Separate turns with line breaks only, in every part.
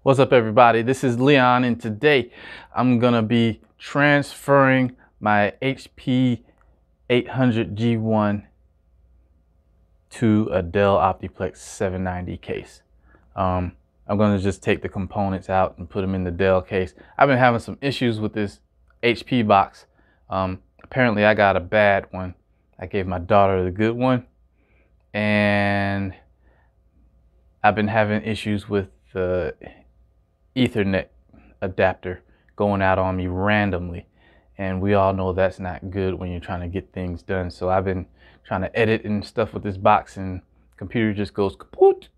What's up, everybody? This is Leon, and today I'm gonna be transferring my HP 800G1 to a Dell Optiplex 790 case. I'm gonna just take the components out and put them in the Dell case. I've been having some issues with this HP box. Apparently I got a bad one. I gave my daughter the good one, and I've been having issues with the Ethernet adapter going out on me randomly, and we all know that's not good when you're trying to get things done. So I've been trying to edit and stuff with this box, and computer just goes kaput.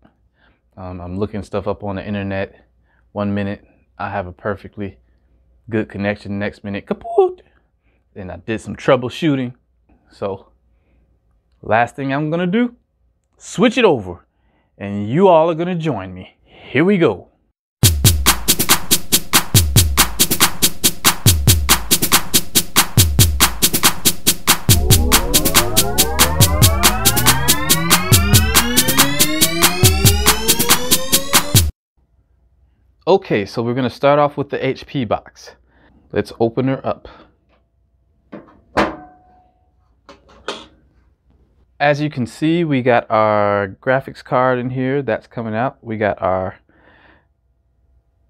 I'm looking stuff up on the internet. 1 minute I have a perfectly good connection, next minute kaput. Then I did some troubleshooting. So last thing I'm gonna do, switch it over, and you all are gonna join me. Here we go. Okay, so we're gonna start off with the HP box. Let's open her up. As you can see, we got our graphics card in here, that's coming out. We got our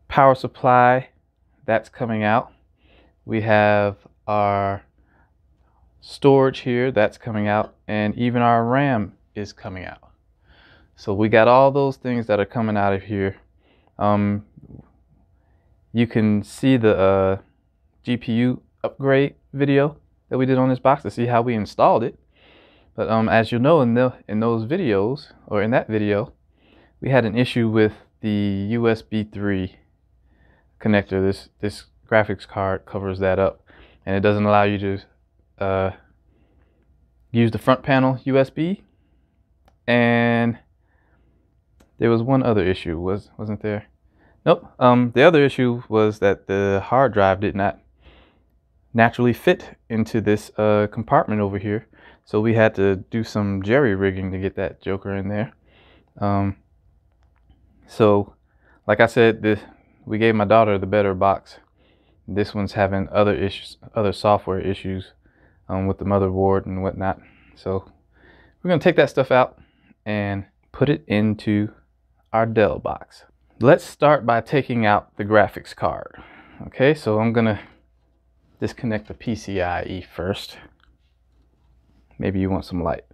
power supply, that's coming out. We have our storage here, that's coming out, and even our RAM is coming out. So we got all those things that are coming out of here. You can see the GPU upgrade video that we did on this box to see how we installed it. But as you know, in those videos, or in that video, we had an issue with the USB 3 connector. This graphics card covers that up, and it doesn't allow you to use the front panel USB. And there was one other issue, wasn't there? Nope. The other issue was that the hard drive did not naturally fit into this compartment over here. So we had to do some jerry-rigging to get that joker in there. So like I said, we gave my daughter the better box. This one's having other issues, other software issues with the motherboard and whatnot. So we're gonna take that stuff out and put it into our Dell box. Let's start by taking out the graphics card. Okay, so I'm gonna disconnect the PCIe first. Maybe you want some light.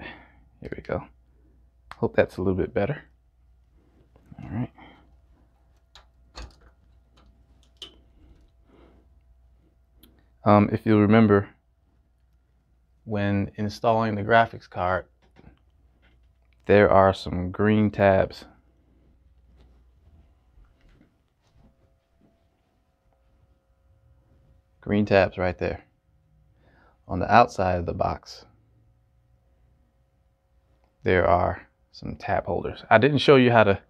Here we go. Hope that's a little bit better. All right. If you remember, when installing the graphics card, there are some green tabs. Green tabs right there on the outside of the box. There are some tab holders. I didn't show you how to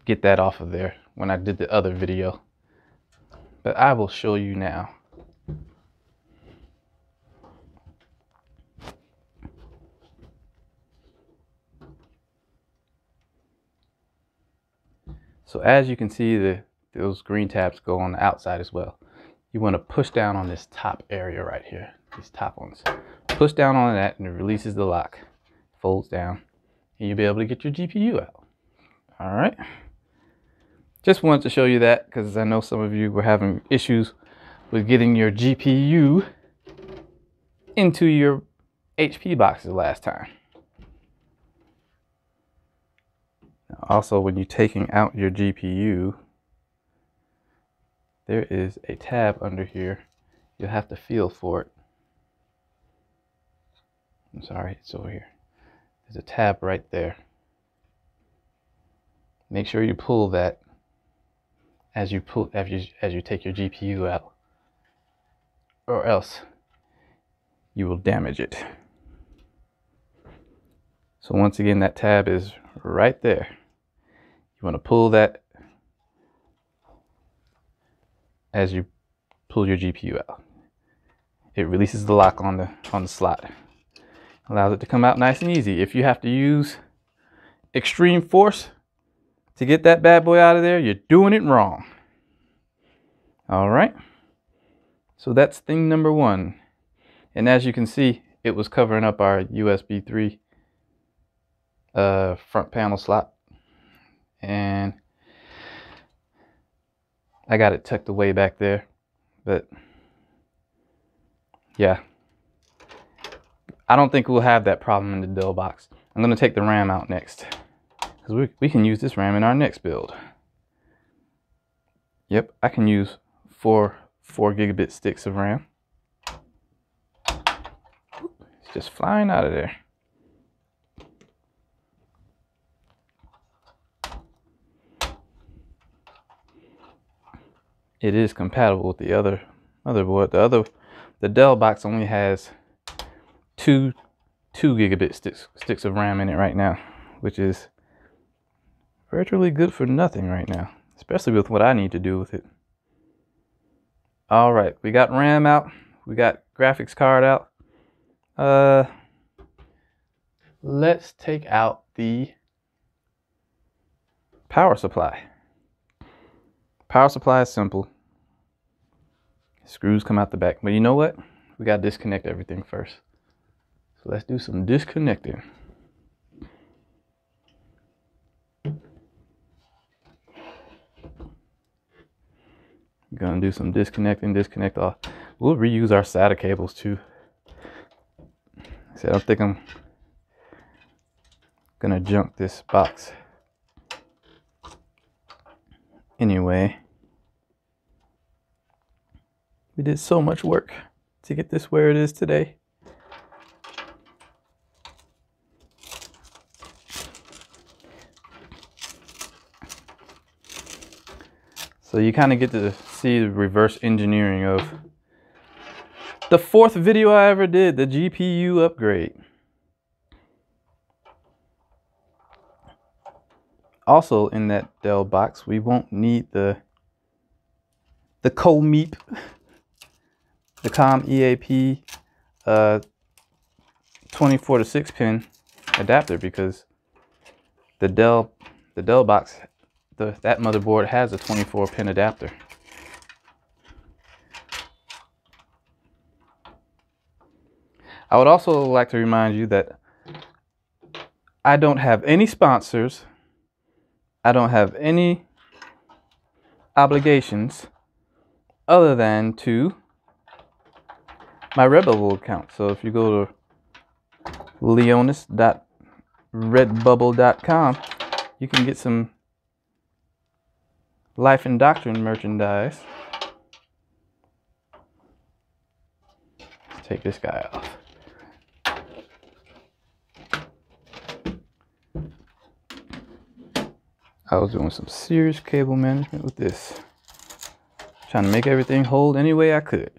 get that off of there when I did the other video, but I will show you now. So as you can see, those green tabs go on the outside as well. You want to push down on this top area right here, these top ones. Push down on that and it releases the lock, folds down, and you'll be able to get your GPU out. All right. Just wanted to show you that because I know some of you were having issues with getting your GPU into your HP boxes last time. Also, when you're taking out your GPU, there is a tab under here. You'll have to feel for it. I'm sorry, it's over here. There's a tab right there. Make sure you pull that as you take your GPU out, or else you will damage it. So once again, that tab is right there. You want to pull that as you pull your GPU out. It releases the lock on the slot. Allows it to come out nice and easy. If you have to use extreme force to get that bad boy out of there, you're doing it wrong. All right. So that's thing number one. And as you can see, it was covering up our USB 3 front panel slot. And I got it tucked away back there. But yeah, I don't think we'll have that problem in the Dell box. I'm going to take the RAM out next, because we can use this RAM in our next build. Yep, I can use four 4GB sticks of RAM. It's just flying out of there. It is compatible with the other motherboard. The Dell box only has two 2GB sticks of RAM in it right now, which is virtually good for nothing right now, especially with what I need to do with it. All right, we got RAM out, we got graphics card out. Let's take out the power supply. Power supply is simple. Screws come out the back, but you know what? We got to disconnect everything first. So let's do some disconnecting. Gonna do some disconnecting, disconnect all. We'll reuse our SATA cables too. So I don't think I'm gonna junk this box. Anyway, we did so much work to get this where it is today. So you kind of get to see the reverse engineering of the fourth video I ever did, the GPU upgrade. Also in that Dell box, we won't need the COMEEP, the COM EAP 24 to 6 pin adapter, because the Dell box, that motherboard has a 24 pin adapter. I would also like to remind you that I don't have any sponsors. I don't have any obligations other than to my Redbubble account. So if you go to leonis.redbubble.com, you can get some Life and Doctrine merchandise. Let's take this guy off. I was doing some serious cable management with this, trying to make everything hold any way I could.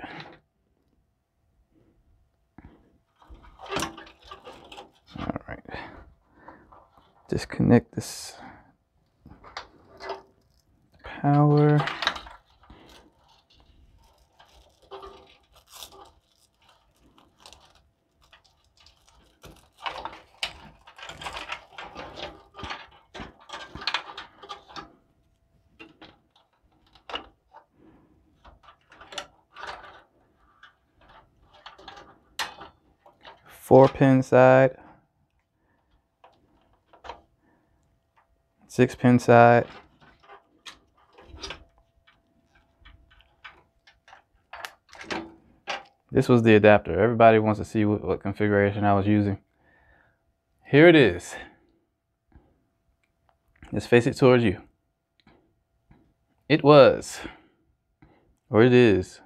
All right, disconnect this power. Four pin side, 6 pin side. This was the adapter. Everybody wants to see what configuration I was using. Here it is. Let's face it towards you. It was, or it is.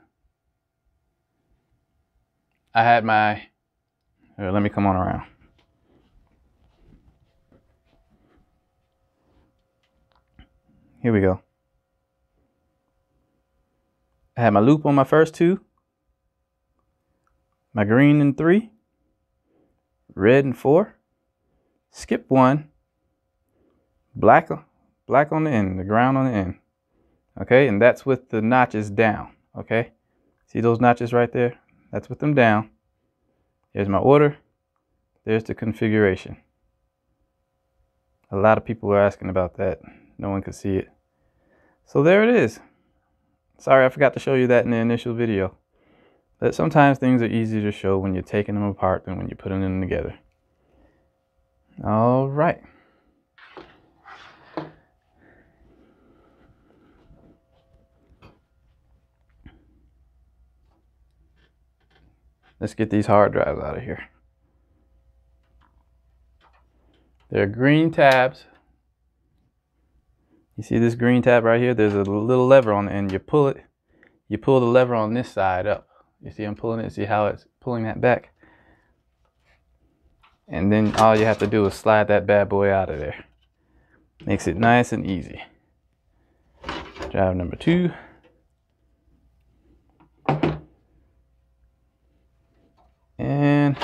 I had my, here, let me come on around. Here we go. I had my loop on my first two, my green in 3, red in 4, skip 1, black on the end, the ground on the end. Okay, and that's with the notches down. Okay, see those notches right there? That's with them down. Here's my order. There's the configuration. A lot of people were asking about that. no one could see it. So there it is. Sorry, I forgot to show you that in the initial video. But sometimes things are easier to show when you're taking them apart than when you're putting them together. All right. Let's get these hard drives out of here. They're green tabs. You see this green tab right here? There's a little lever on the end. You pull it. You pull the lever on this side up. You see I'm pulling it? See how it's pulling that back? And then all you have to do is slide that bad boy out of there. Makes it nice and easy. Drive number 2. And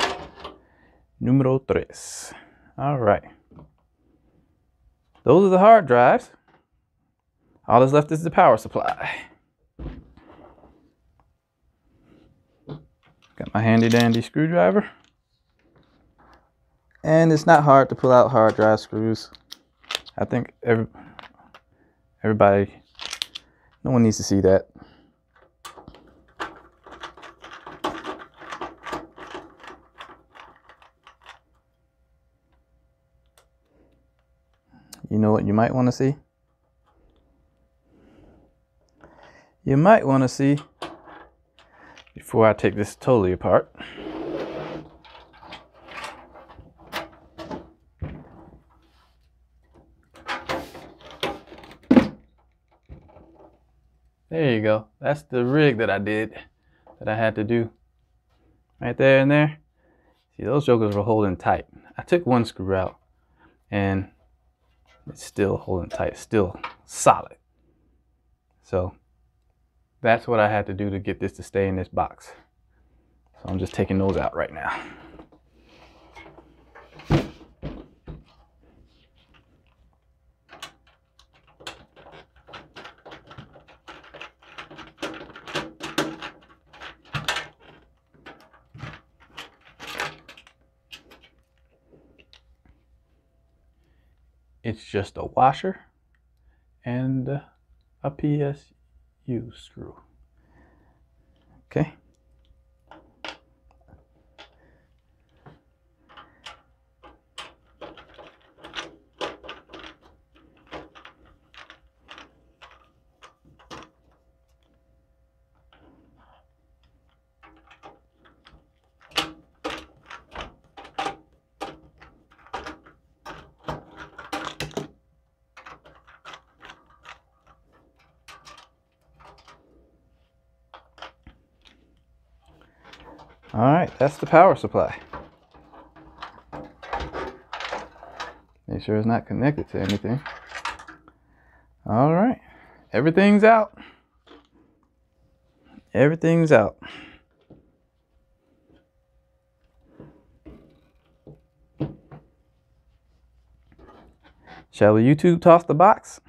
numero 3. All right. Those are the hard drives. All that's left is the power supply. Got my handy dandy screwdriver. And it's not hard to pull out hard drive screws. I think everybody, no one needs to see that. You know what you might want to see? You might want to see, before I take this totally apart, there you go. That's the rig that I did, that I had to do. Right there and there. See, those jokers were holding tight. I took one screw out and it's still holding tight, still solid. So that's what I had to do to get this to stay in this box. So I'm just taking those out right now. It's just a washer and a PSU screw. Okay. All right, that's the power supply. Make sure it's not connected to anything. All right, everything's out. Everything's out. Shall we YouTube toss the box?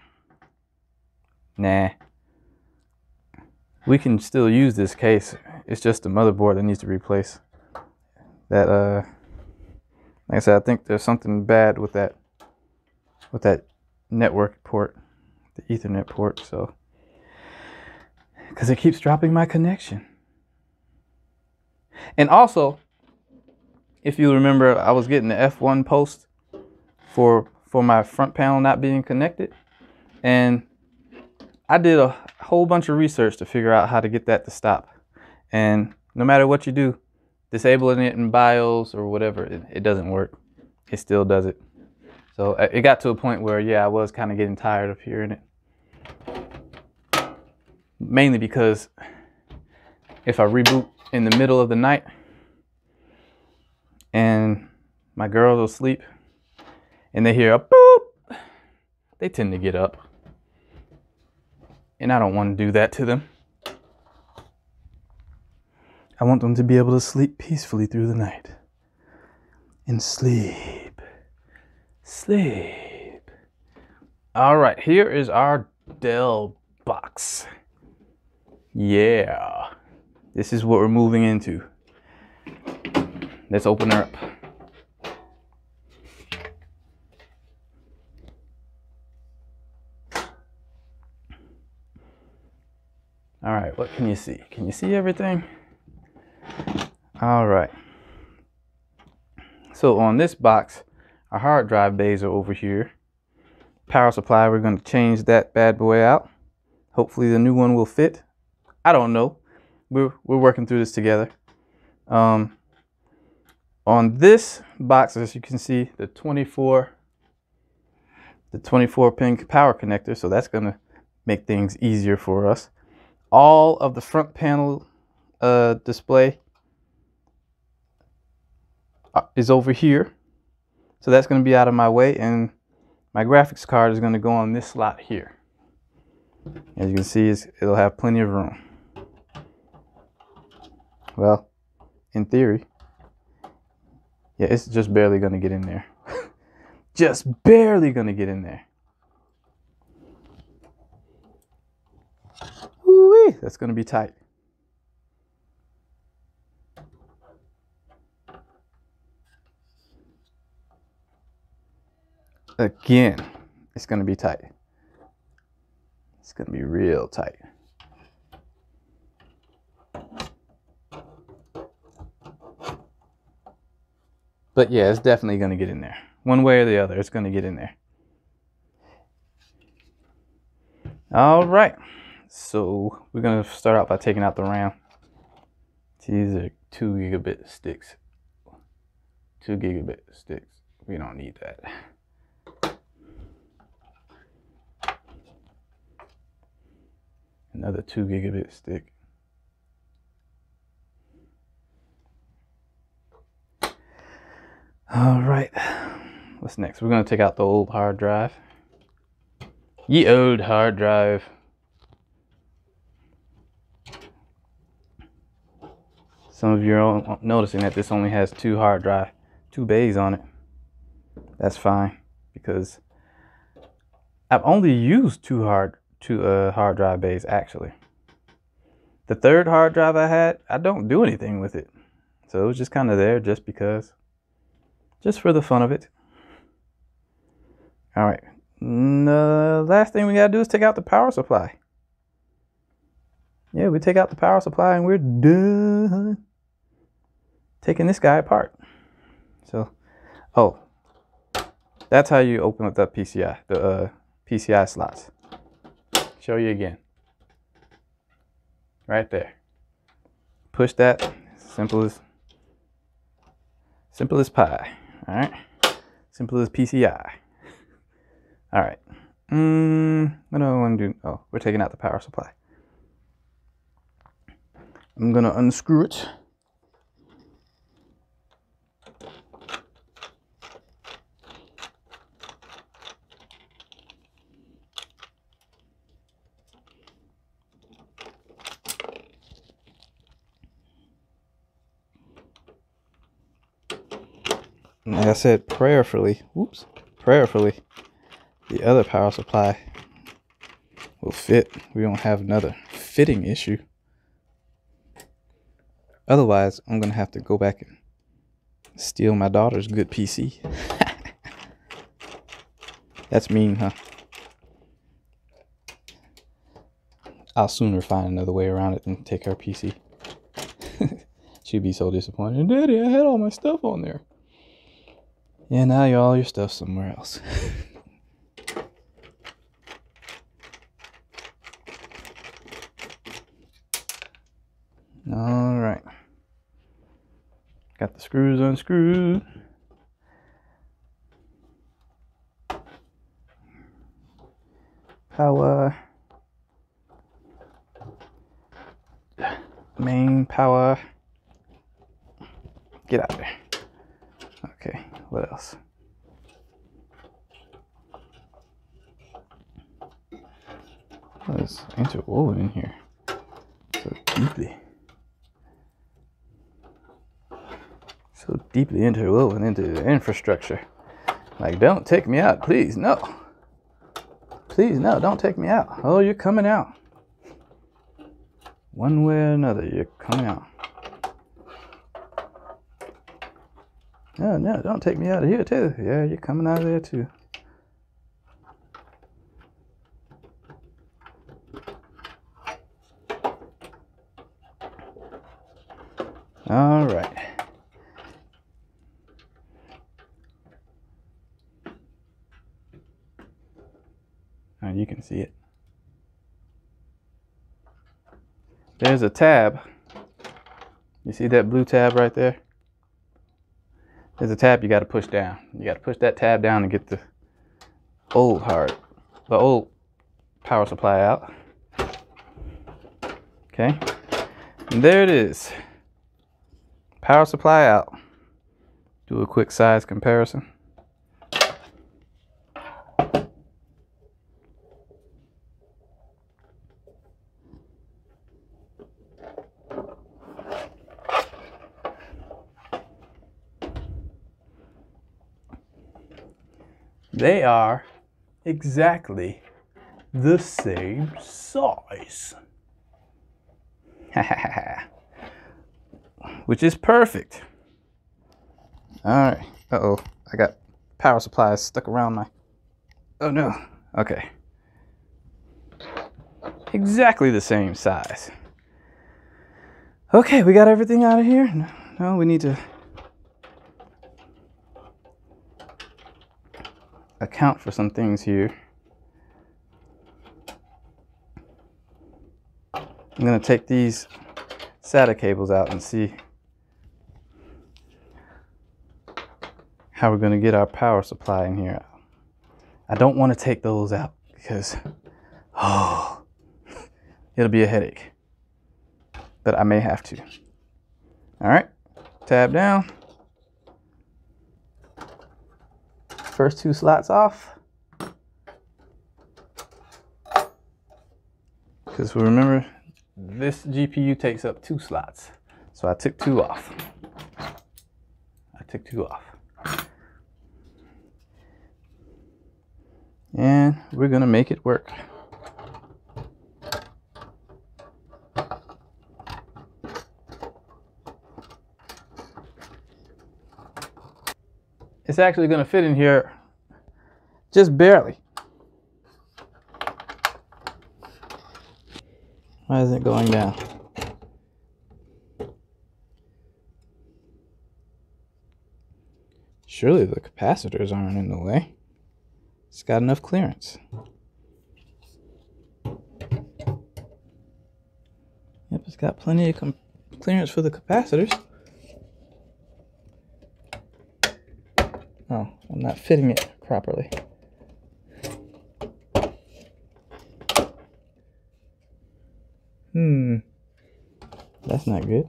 Nah. We can still use this case. It's just the motherboard that needs to replace. That like I said, I think there's something bad with that network port, the Ethernet port, so because it keeps dropping my connection. And also, if you remember, I was getting the F1 post for my front panel not being connected, and I did a whole bunch of research to figure out how to get that to stop. And no matter what you do, disabling it in BIOS or whatever, it doesn't work. It still does it. So it got to a point where, yeah, I was kind of getting tired of hearing it. Mainly because if I reboot in the middle of the night and my girls will sleep and they hear a boop, they tend to get up. And I don't want to do that to them. I want them to be able to sleep peacefully through the night. And sleep. Sleep. All right, here is our Dell box. Yeah. This is what we're moving into. Let's open her up. All right, what can you see? Can you see everything? All right. So on this box, our hard drive bays are over here. Power supply, we're going to change that bad boy out. Hopefully the new one will fit. I don't know. We're working through this together. On this box, as you can see, the 24 pin power connector, so that's going to make things easier for us. All of the front panel display is over here, so that's going to be out of my way, and my graphics card is going to go on this slot here. As you can see, it'll have plenty of room. Well, in theory, yeah, it's just barely going to get in there. Just barely going to get in there. Woo-wee, that's going to be tight. Again, it's going to be tight. It's going to be real tight. But yeah, it's definitely going to get in there. One way or the other, it's going to get in there. All right. So we're going to start out by taking out the RAM. These are 2 gigabit sticks. 2 gigabit sticks. We don't need that. Another 2 gigabit stick. All right. What's next? We're going to take out the old hard drive. Ye old hard drive. Some of you are noticing that this only has 2 bays on it. That's fine, because I've only used two hard drive bays actually. The third hard drive I had, I don't do anything with it. So it was just kind of there just because, just for the fun of it. All right, the last thing we gotta do is take out the power supply. Yeah, we take out the power supply and we're done taking this guy apart. So, oh, that's how you open up that PCI, the PCI slots. Show you again. Right there. Push that. Simple as pie. All right. Simple as PCI. All right. What do I want to do? Oh, we're taking out the power supply. I'm gonna unscrew it. Like I said, prayerfully, the other power supply will fit. We don't have another fitting issue. Otherwise, I'm going to have to go back and steal my daughter's good PC. That's mean, huh? I'll sooner find another way around it than take her PC. She'd be so disappointed. Daddy, I had all my stuff on there. Yeah, now all your stuff's somewhere else. All right. Got the screws unscrewed. Power. Main power. Get out of there. Okay, what else? What is interwoven in here so deeply? So deeply interwoven into the infrastructure. Like, don't take me out, please, no. Please, no, don't take me out. Oh, you're coming out. One way or another, you're coming out. No, no, don't take me out of here too. Yeah, you're coming out of there too. All right. Now you can see it. There's a tab. You see that blue tab right there? There's a tab you got to push down. You got to push that tab down and get the old power supply out. Okay. And there it is. Power supply out. Do a quick size comparison. They are exactly the same size. Which is perfect. All right. Uh-oh. I got power supplies stuck around my... Oh, no. Okay. Exactly the same size. Okay, we got everything out of here. No, we need to account for some things here. I'm going to take these SATA cables out and see how we're going to get our power supply in here. I don't want to take those out because, oh, it'll be a headache. But I may have to. All right, tab down. First two slots off. Because remember, this GPU takes up 2 slots. So I took 2 off. And we're gonna make it work. It's actually gonna fit in here just barely. Why is it going down? Surely the capacitors aren't in the way. It's got enough clearance. Yep, it's got plenty of clearance for the capacitors. Oh, I'm not fitting it properly. That's not good.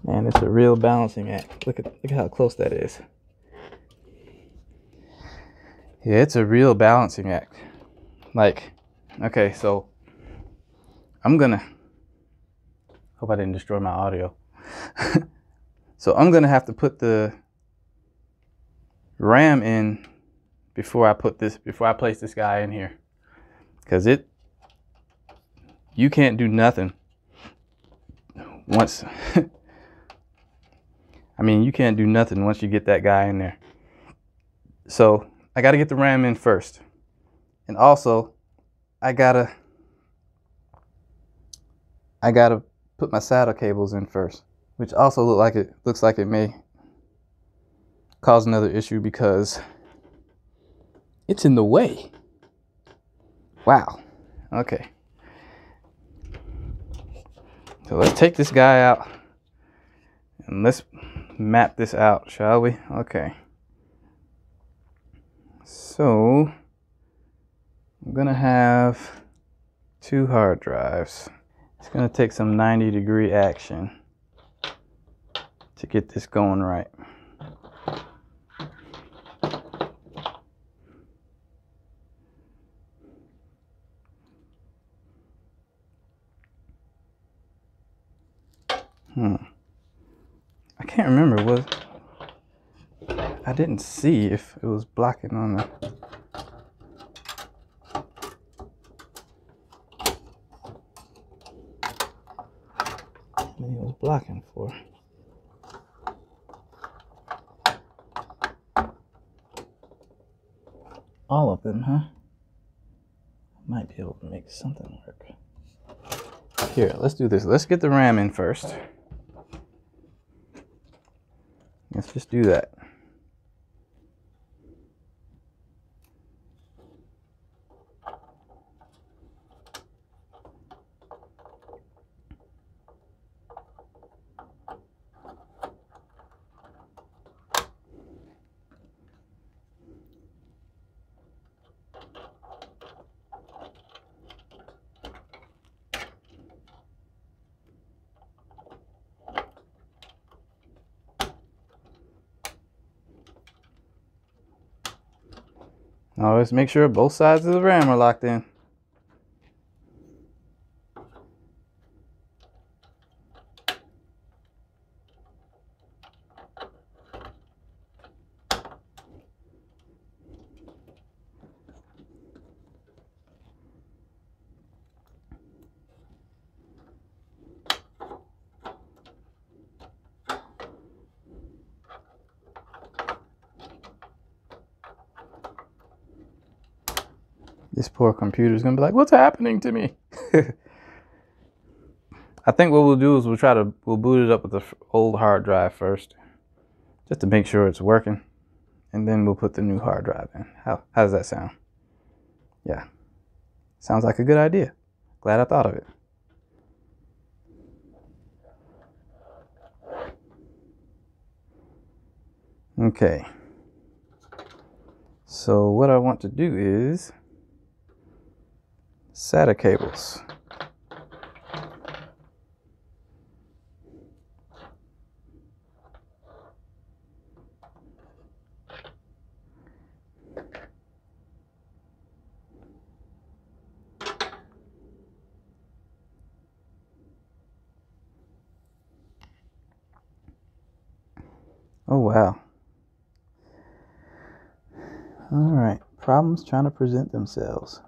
Man, it's a real balancing act. Look at how close that is. Yeah, it's a real balancing act. Like, okay, so I'm gonna, hope I didn't destroy my audio. So I'm gonna have to put the RAM in before I place this guy in here, because you can't do nothing once. I mean, you can't do nothing once you get that guy in there. So I got to get the RAM in first, and also I gotta put my SATA cables in first, which also looks like it may cause another issue because it's in the way. Wow. Okay. So let's take this guy out and let's map this out, shall we? Okay. So I'm gonna have 2 hard drives. It's gonna take some 90-degree action to get this going right. I can't remember, I didn't see if it was blocking on the... blocking for? All of them, huh? Might be able to make something work. Here, let's do this. Let's get the RAM in first. Let's just do that. Now let's make sure both sides of the RAM are locked in. This poor computer's gonna be like, what's happening to me? I think what we'll do is we'll boot it up with the old hard drive first, just to make sure it's working, and then we'll put the new hard drive in. How does that sound? Yeah, sounds like a good idea. Glad I thought of it. Okay, so what I want to do is SATA cables. Oh wow. All right, problems trying to present themselves.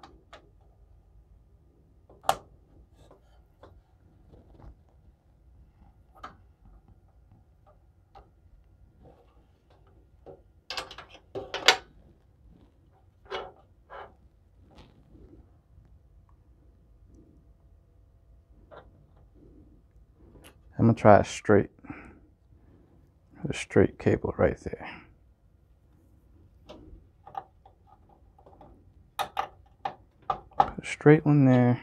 I'm gonna try a straight cable right there. Put a straight one there.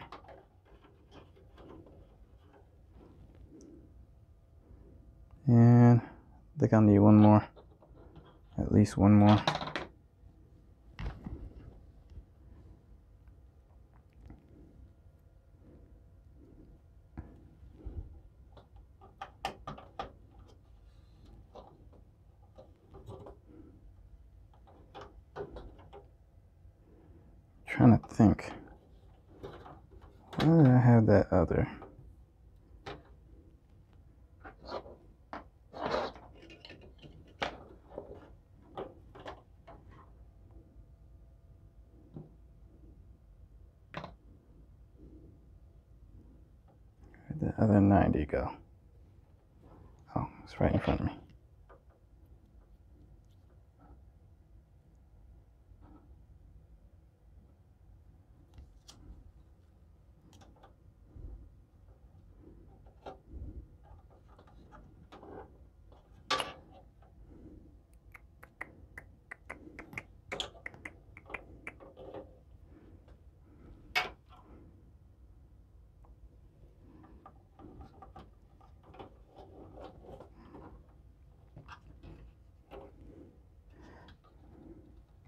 And I think I'll need one more, at least one more. Trying to think, where did I have that other? Where'd the other 90 go? Oh, it's right in front of me.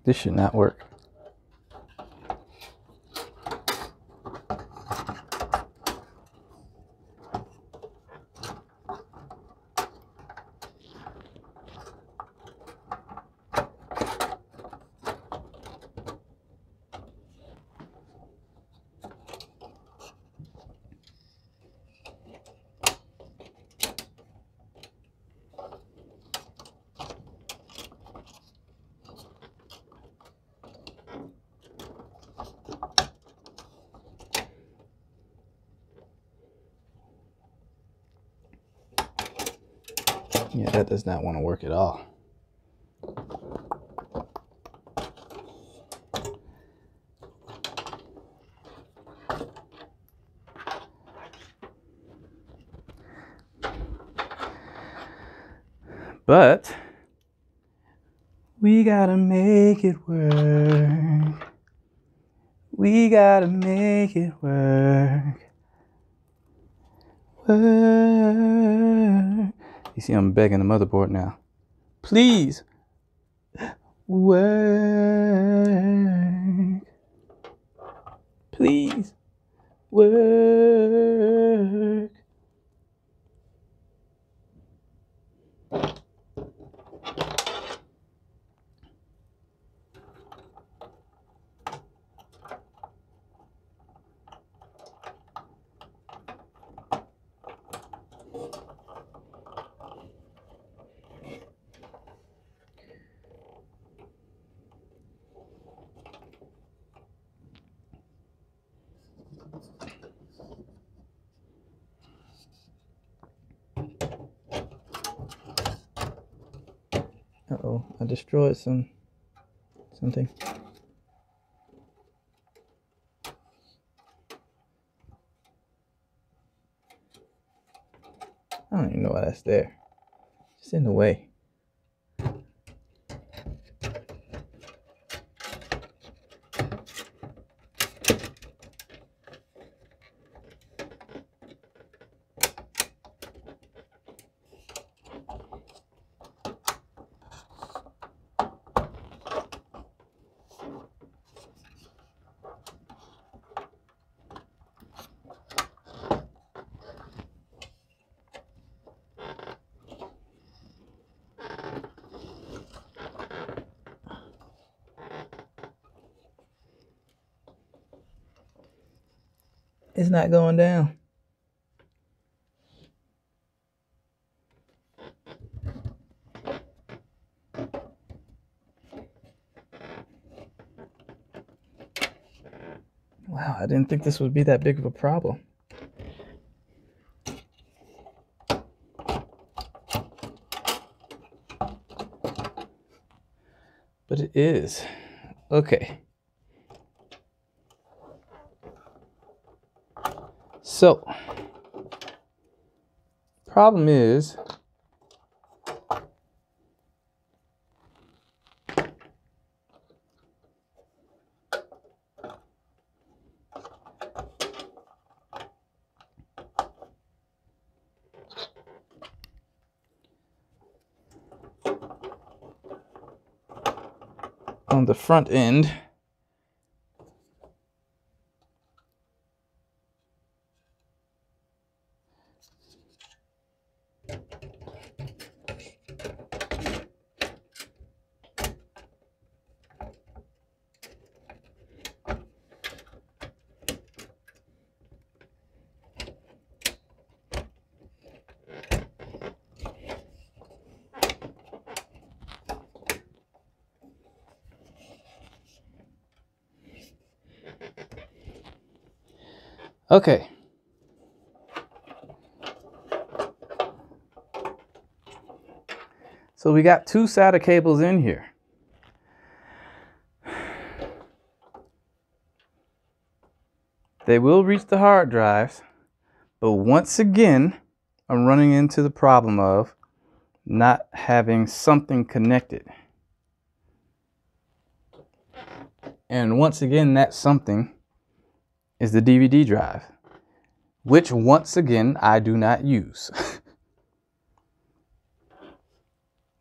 This should not work. Yeah, that does not want to work at all. But we gotta make it work. We gotta make it work. Work. You see, I'm begging the motherboard now. Please. Work. Please. Work. Uh-oh, I destroyed something. I don't even know why that's there. It's in the way. It's not going down. Wow, I didn't think this would be that big of a problem. But it is. Okay. So, problem is, on the front end, okay. So we got two SATA cables in here. They will reach the hard drives, but once again, I'm running into the problem of not having something connected. And once again, that something is the DVD drive, which once again, I do not use.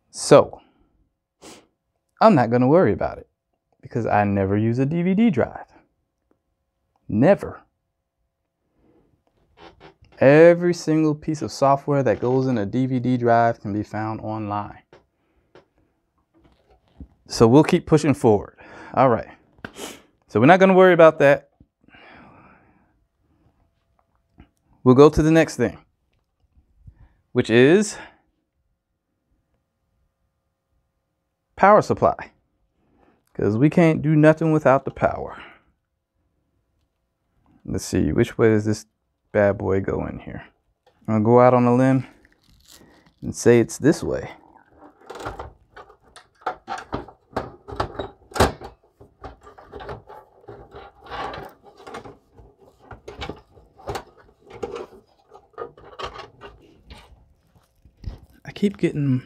So, I'm not going to worry about it because I never use a DVD drive. Never. Every single piece of software that goes in a DVD drive can be found online. So we'll keep pushing forward. All right. So we're not going to worry about that. We'll go to the next thing, which is power supply, because we can't do nothing without the power. Let's see, which way does this bad boy go in here? I'm gonna go out on a limb and say it's this way. I keep getting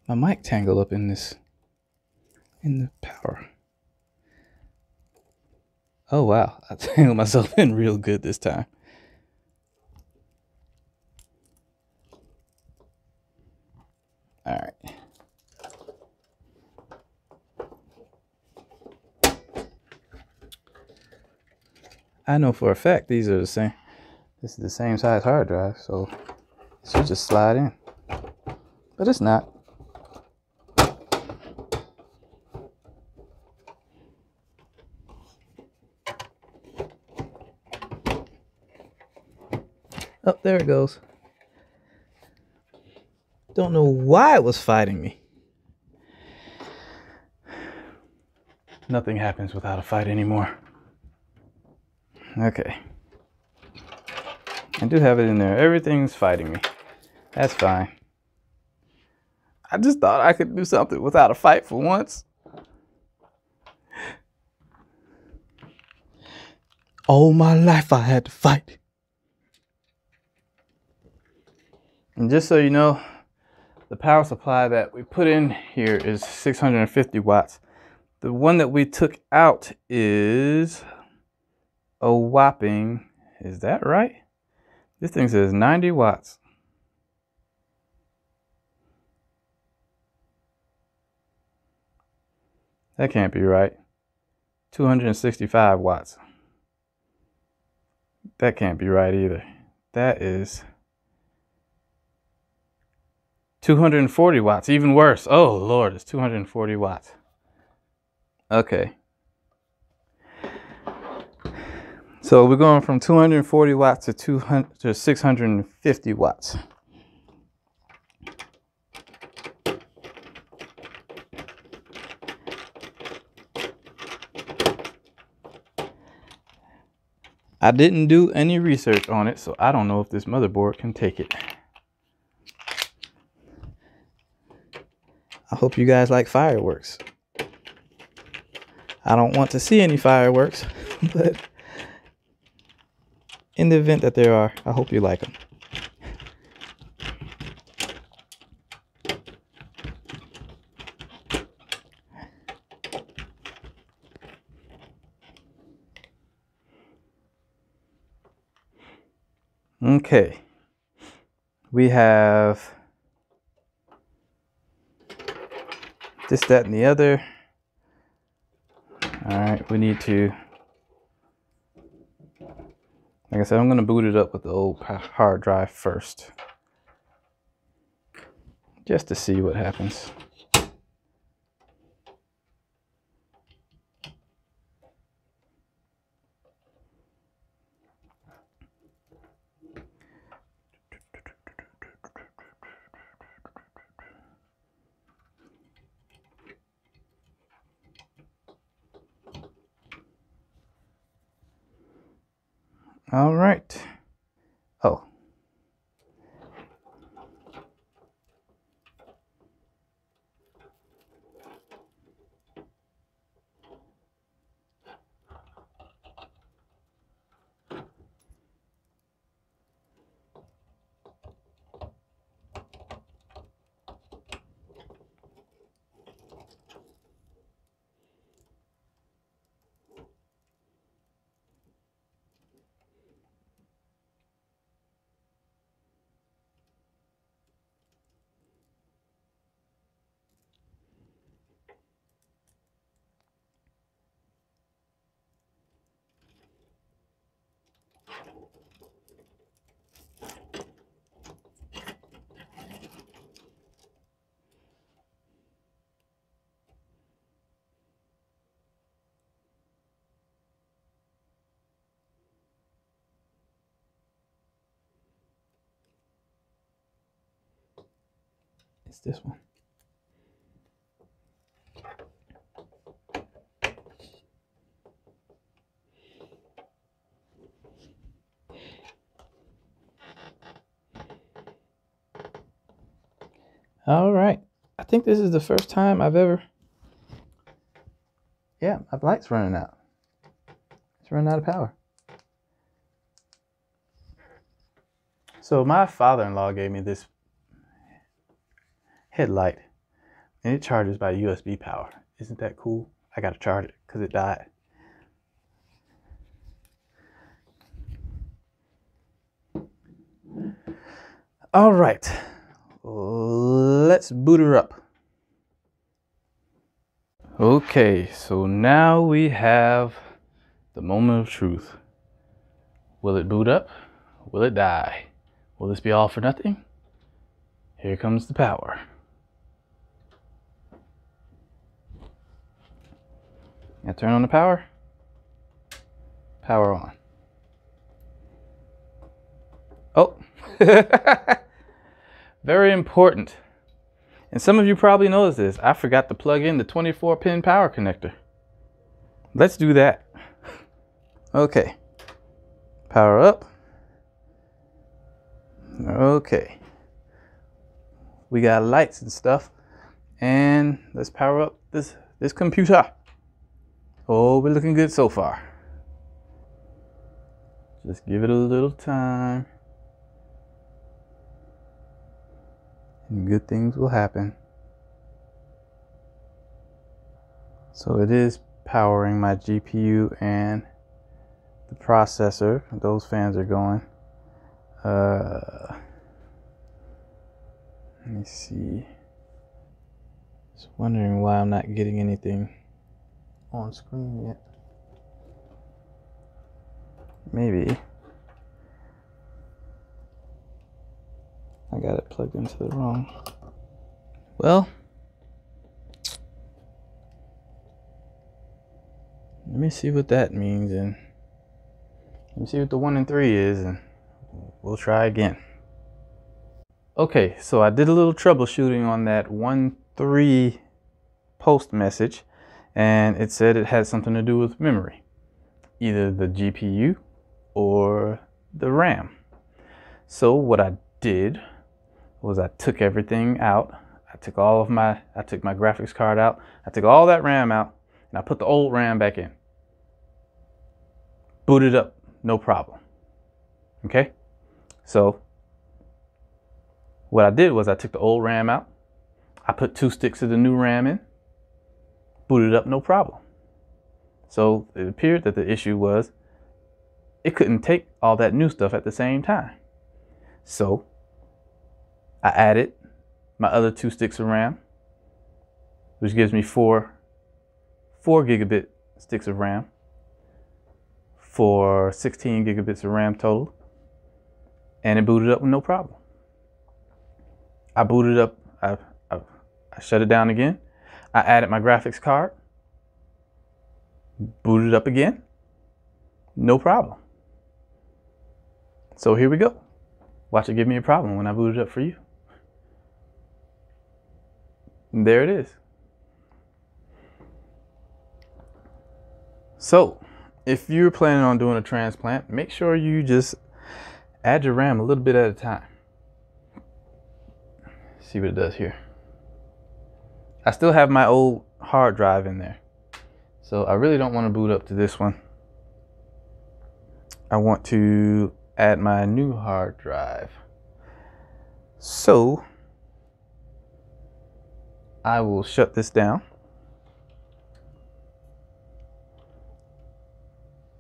my mic tangled up in the power. Oh wow, I tangled myself in real good this time. All right. I know for a fact these are the same. This is the same size hard drive, so it should just slide in. But it's not. Oh, there it goes. Don't know why it was fighting me. Nothing happens without a fight anymore. Okay. I do have it in there. Everything's fighting me. That's fine. I just thought I could do something without a fight for once. All my life I had to fight. And just so you know, the power supply that we put in here is 650 watts. The one that we took out is a whopping, is that right? This thing says 90 watts. That can't be right. 265 watts. That can't be right either. That is 240 watts, even worse. Oh Lord, it's 240 watts. Okay. So we're going from 240 watts to 650 watts. I didn't do any research on it, so I don't know if this motherboard can take it. I hope you guys like fireworks. I don't want to see any fireworks, but in the event that there are, I hope you like them. Okay, we have this, that, and the other. All right, we need to, like I said, I'm going to boot it up with the old hard drive first, just to see what happens. All right. Oh. It's this one. All right. I think this is the first time I've ever... Yeah, my light's running out. It's running out of power. So my father-in-law gave me this headlight, and it charges by USB power. Isn't that cool? I got to charge it because it died. All right, let's boot her up. Okay, so now we have the moment of truth. Will it boot up? Will it die? Will this be all for nothing? Here comes the power. Now turn on the power. Power on. Oh, very important. And some of you probably noticed this. I forgot to plug in the 24-pin power connector. Let's do that. Okay. Power up. Okay. We got lights and stuff. And let's power up this computer. Oh, we're looking good so far. Just give it a little time. And good things will happen. So it is powering my GPU and the processor. Those fans are going. Let me see. Just wondering why I'm not getting anything on screen yet. Maybe I got it plugged into the wrong. Well, let me see what that means, and let me see what the 1 and 3 is, and we'll try again. Okay, so I did a little troubleshooting on that 1.3 post message, and it said it had something to do with memory, either the GPU or the RAM. So what I did was I took everything out. I took my graphics card out. I took all that RAM out, and I put the old RAM back in. Booted up, no problem. Okay? So what I did was I took the old RAM out. I put 2 sticks of the new RAM in. Booted up, no problem. So it appeared that the issue was it couldn't take all that new stuff at the same time. So I added my other 2 sticks of RAM, which gives me 4 gigabit sticks of RAM for 16 gigabits of RAM total, and it booted up with no problem. I booted up, I shut it down again. I added my graphics card, booted up again, no problem. So here we go. Watch it give me a problem when I boot it up for you. And there it is. So if you're planning on doing a transplant, make sure you just add your RAM a little bit at a time. See what it does here. I still have my old hard drive in there, so I really don't want to boot up to this one. I want to add my new hard drive. So I will shut this down,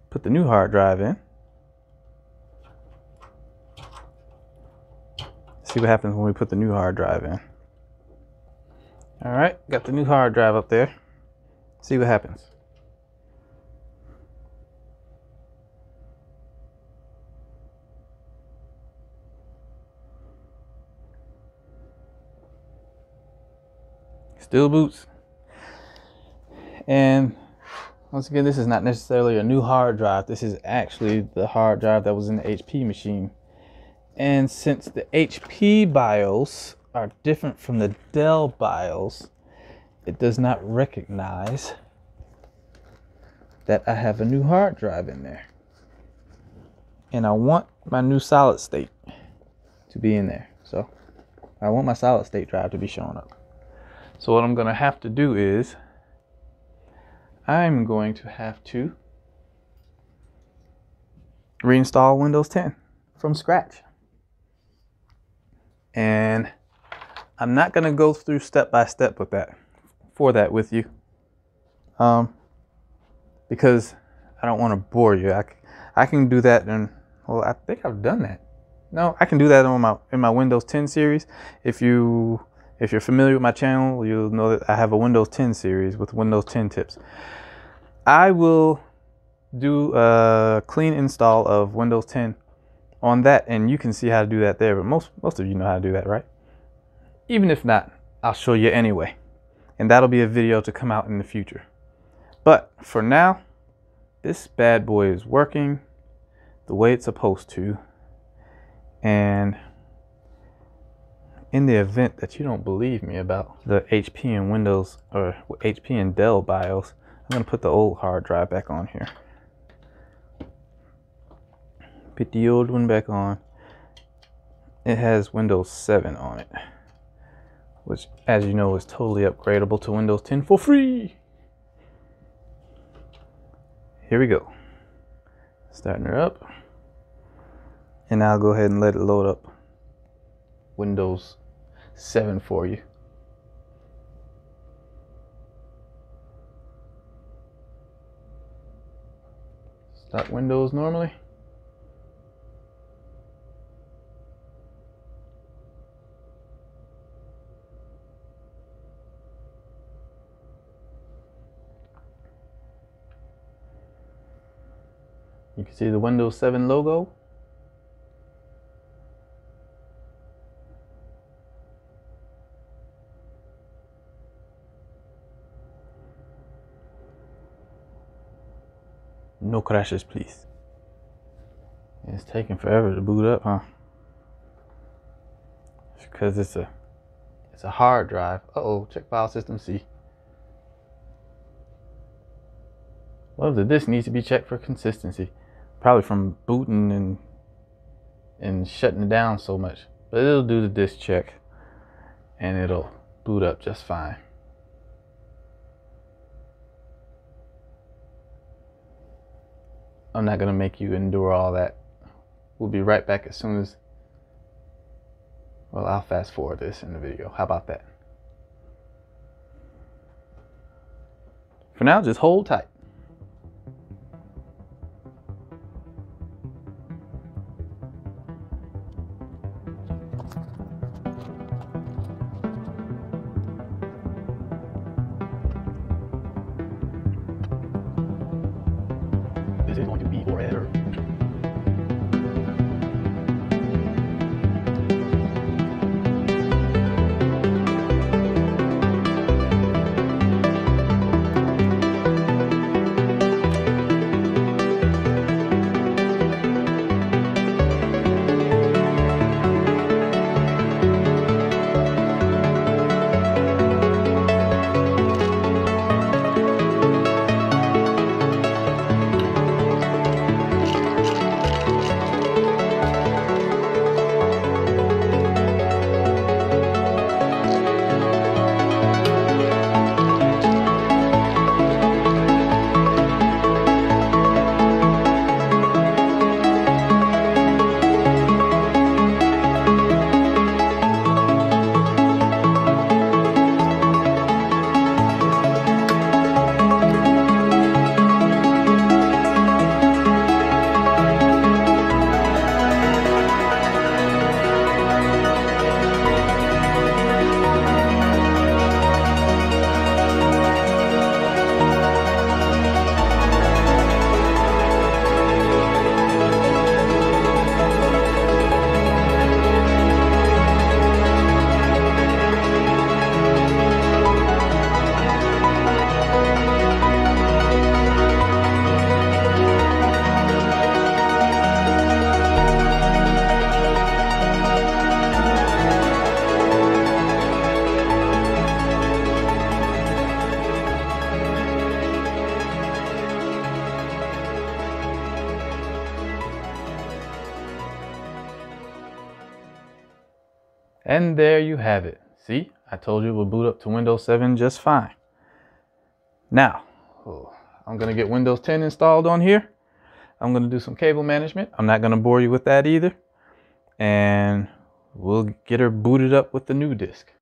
put the new hard drive in. See what happens when we put the new hard drive in. All right, got the new hard drive up there. See what happens. Still boots. And once again, this is not necessarily a new hard drive. This is actually the hard drive that was in the HP machine. And since the HP BIOS are different from the Dell BIOS, it does not recognize that I have a new hard drive in there. And I want my new solid state to be in there. So I want my solid state drive to be showing up. So what I'm going to have to do is I'm going to have to reinstall Windows 10 from scratch. And I'm not going to go through step by step with that with you, because I don't want to bore you. I can do that, and well, I think I've done that. No, I can do that on in my Windows 10 series. If you're familiar with my channel, you'll know that I have a Windows 10 series with Windows 10 tips. I will do a clean install of Windows 10 on that, and you can see how to do that there. But most of you know how to do that, right? Even if not, I'll show you anyway, and that'll be a video to come out in the future. But for now, this bad boy is working the way it's supposed to. And in the event that you don't believe me about the HP and Windows, or HP and Dell BIOS, I'm going to put the old hard drive back on here. Put the old one back on. It has Windows 7 on it, which, as you know, is totally upgradable to Windows 10 for free. Here we go. Starting her up. And I'll go ahead and let it load up Windows 7 for you. Start Windows normally. You can see the Windows 7 logo. No crashes, please. It's taking forever to boot up, huh? It's because it's a hard drive. Uh-oh, check file system C. Well, the disk needs to be checked for consistency. Probably from booting and shutting it down so much. But it'll do the disk check and it'll boot up just fine. I'm not going to make you endure all that. We'll be right back as soon as... Well, I'll fast forward this in the video. How about that? For now, just hold tight. This is going to be forever. And there you have it. See, I told you it will boot up to Windows 7 just fine. Now, I'm going to get Windows 10 installed on here. I'm going to do some cable management. I'm not going to bore you with that either. And we'll get her booted up with the new disk.